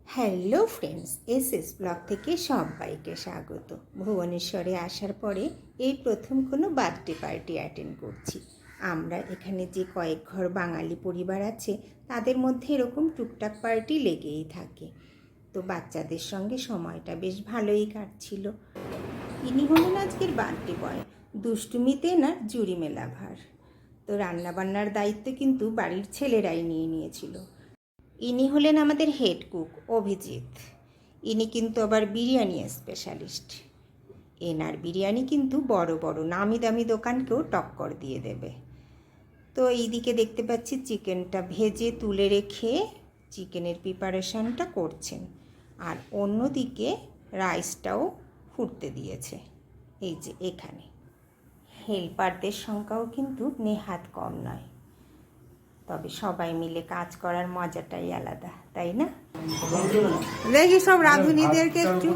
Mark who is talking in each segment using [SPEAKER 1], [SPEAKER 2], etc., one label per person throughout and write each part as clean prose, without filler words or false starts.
[SPEAKER 1] Hello friends, SS blog থেকে সবাইকে স্বাগত। ভুবনেশ্বরে আসার পরে এই প্রথম কোনো বার্থডে পার্টি অ্যাটেন্ড করছি। আমরা এখানে যে কয়েক ঘর বাঙালি পরিবার আছে তাদের মধ্যে এরকম টুকটাক পার্টি লেগেই থাকে। তো বাচ্চাদের সঙ্গে সময়টা বেশ ভালোই কাটছিল। ইনি হলেন আজকের বার্থডে বয়। দুষ্টুমিতে না জুড়ি মেলা ভার। তো রান্নাবান্নার দায়িত্ব কিন্তু বাড়ির ছেলেরাই নিয়ে নিয়েছিল। ইনি হলেন আমাদের হেড কুক অভিজিৎ। ইনি কিন্তু আবার বিরিয়ানি স্পেশালিস্ট। এনার বিরিয়ানি কিন্তু বড় বড় নামি দামি দোকানকেও টক্কর দিয়ে দেবে। তো এইদিকে দেখতে পাচ্ছি চিকেনটা ভেজে তুলে রেখে চিকেনের প্রিপারেশনটা করছেন, আর অন্যদিকে রাইসটাও ফুটতে দিয়েছে। এই যে এখানে হেল্পারদের সংখ্যাও কিন্তু নেহাত কম নয়, তবে সবাই মিলে কাজ করার মজাটাই আলাদা, তাই না? দেখি সব রাঁধুনিদেরকে একটু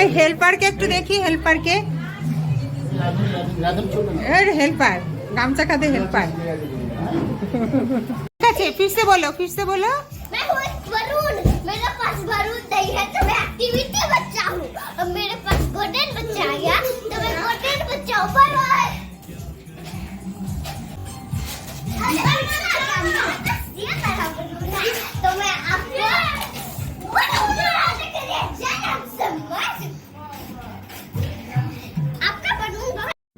[SPEAKER 1] এই হেল্পারকে একটু দেখি, হেল্পারকে হেল্পার গামছা কাঁধে হেল্পার। ঠিক আছে, ফিরসে বলো, ফিরসে বলো।
[SPEAKER 2] मेरे पास बारूद नहीं है तो मैं एक्टिविटी बच्चा हूँ। अब मेरे पास गोल्डन बच्चा आ गया तो मैं गोल्डन बच्चा हूँ। Bye bye. तो मैं आपको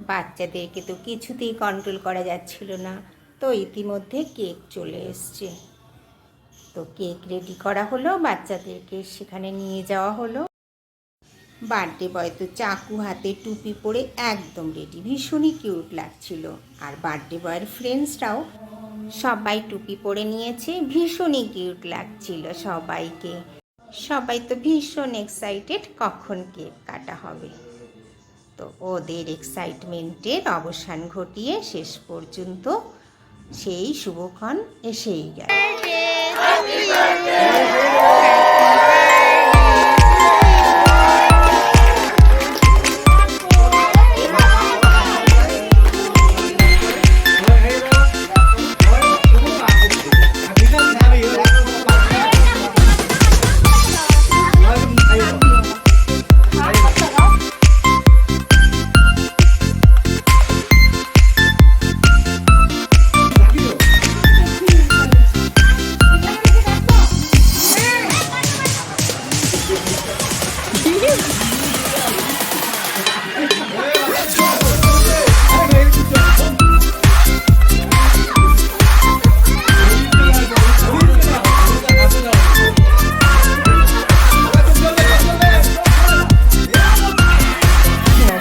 [SPEAKER 1] বাচ্চাদেরকে তো কিছুতেই কন্ট্রোল করা যাচ্ছিল না। তো ইতিমধ্যে কেক চলে এসছে। তো কেক রেডি করা হলো, বাচ্চাদেরকে সেখানে নিয়ে যাওয়া হলো। বার্থডে বয় তো চাকু হাতে টুপি পরে একদম রেডি, ভীষণই কিউট লাগছিল। আর বার্থডে বয়ের ফ্রেন্ডসরাও সবাই টুপি পরে নিয়েছে, ভীষণই কিউট লাগছিল সবাইকে। সবাই তো ভীষণ এক্সাইটেড কখন কেক কাটা হবে। তো ওদের এক্সাইটমেন্টের অবসান ঘটিয়ে শেষ পর্যন্ত সেই শুভক্ষণ এসেই গেল।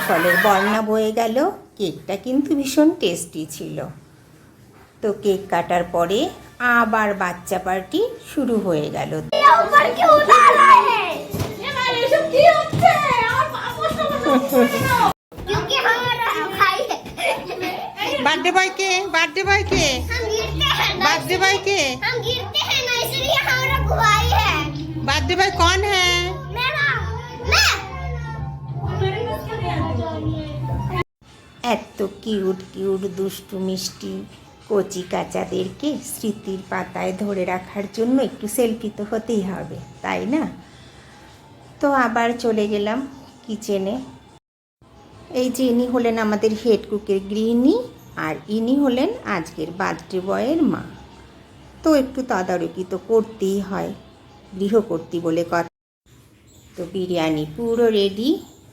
[SPEAKER 1] ফলের বর্ণা বয়ে গেল। কেকটা কিন্তু ভীষণ টেস্টি ছিল। তো কেক কাটার পরে আবার বাচ্চা পার্টি শুরু হয়ে গেল। বার্থডে বয়কে, বার্থডে বয়কে, বার্থडे बॉय के हम गिरते हैं ना, इसलिए हमारा भाई है। बर्थडे बॉय कौन है? मेरा, मैं। এত কিউট কিউট দুষ্টু মিষ্টি কচি কাচাদেরকে স্মৃতির পাতায় ধরে রাখার জন্য একটু সেলফি তো হতেই হবে, তাই না? তো আবার চলে গেলাম কিচেনে। এই যে ইনি হলেন আমাদের হেড কুকের গৃহিণী, আর ইনি হলেন আজকের বার্থডে বয়ের মা। তো একটু তদারকি তো করতেই হয়, গৃহকর্ত্রী বলে কথা। তো বিরিয়ানি পুরো রেডি।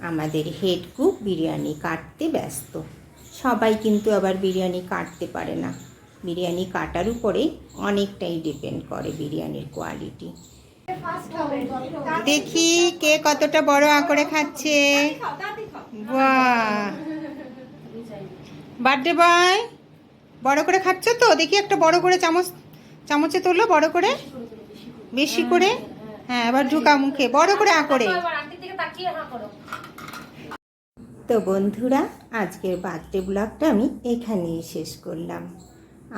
[SPEAKER 1] আমাদের হেড কুক বিরিয়ানি কাটতে ব্যস্ত। সবাই কিন্তু আবার বিরিয়ানি কাটতে পারে না। বিরিয়ানি কাটার উপরে অনেকটাই ডিপেন্ড করে বিরিয়ানির কোয়ালিটি। দেখি কে কতটা বড় আঁকড়ে খাচ্ছে। বাহ, বার্থডে বয় বড় করে খাচ্ছ তো? দেখি একটা বড় করে চামচে তোলো, বড় করে, বেশি করে। হ্যাঁ, এবার ঢুকা মুখে, বড় করে আঁকড়ে। তো বন্ধুরা, আজকের বার্থডে ব্লগটা আমি এখানেই শেষ করলাম।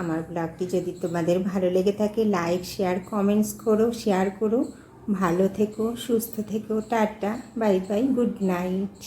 [SPEAKER 1] আমার ব্লগটি যদি তোমাদের ভালো লেগে থাকে লাইক শেয়ার কমেন্টস করো, শেয়ার করো। ভালো থেকো, সুস্থ থেকো। Tata, bye bye, good night.